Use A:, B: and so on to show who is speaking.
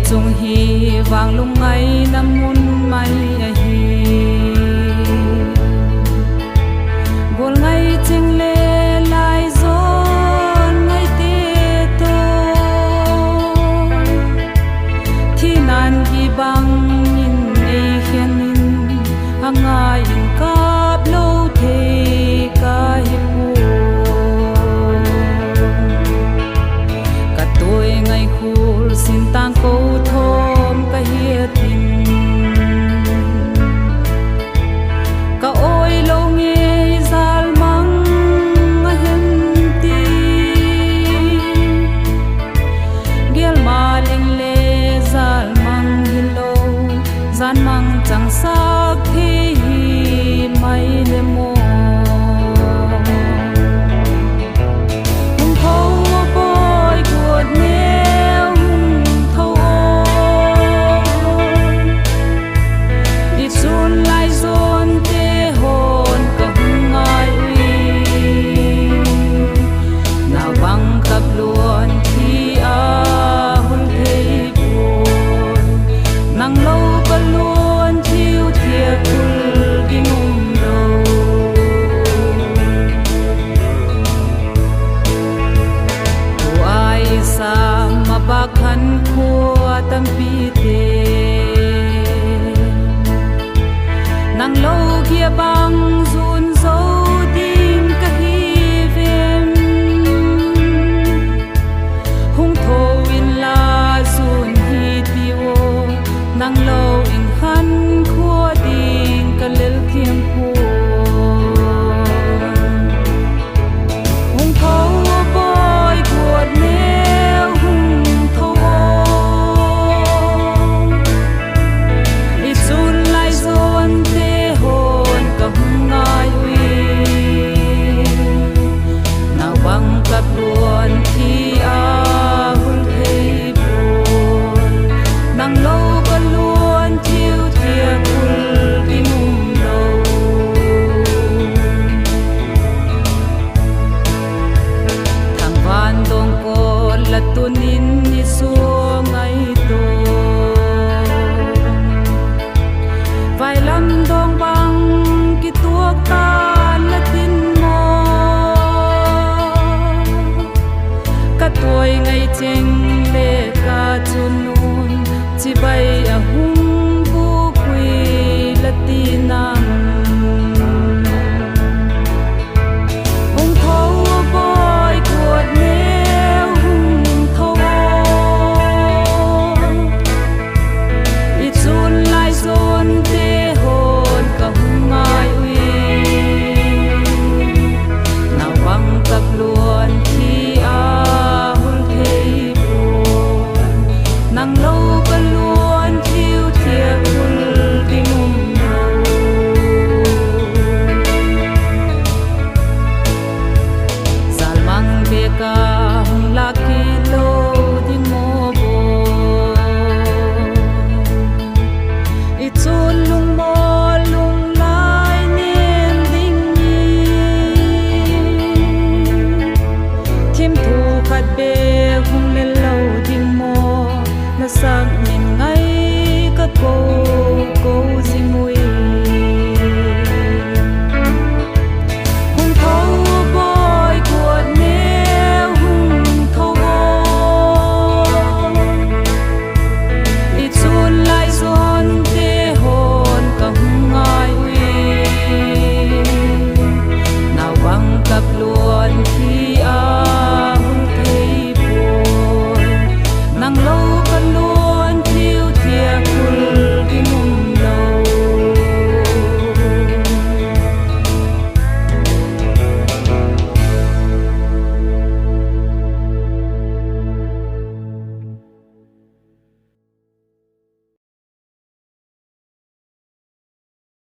A: chung hi vang lung ngai namun mai a hi bol ngai ching le lai zon ngai te to thi nan hi bang in ei hian in angai in kap lo the ka hi pu ka toi ngai khul sin tang ko thom ka hiatin ka oi lo nge zal mang a hen ti bial maling le zal mang hi lo zan mang chang sak thi mai le mo bakhan khua tam pi te nang lo kia bang